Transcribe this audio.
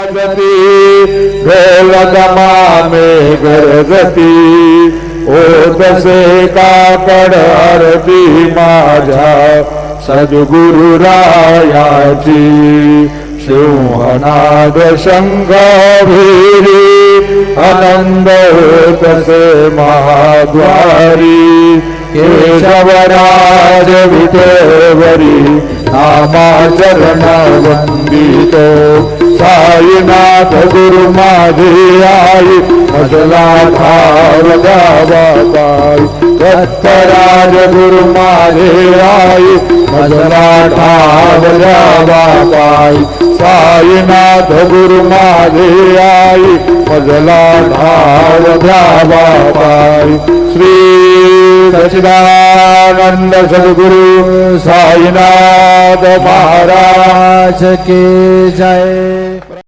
वाजती ढोलदमा में गरजती तसे काकड आरती माझ्या सद्गुरु रायाची सिंहनाद शंखभेरी आनंद तसे महाद्वारी केशवराज विठेवरी नामाचरण वंदितो साईनाथ गुरु माझे आई मजला ठाव द्यावा पाय दत्तराज गुरु माझे आई मजला ठाव द्यावा पाय साईनाथ गुरु माझे आई मजला ठाव द्यावा पाय श्री सच्चिदानंद सद्गुरु साईनाथ महाराज की जय।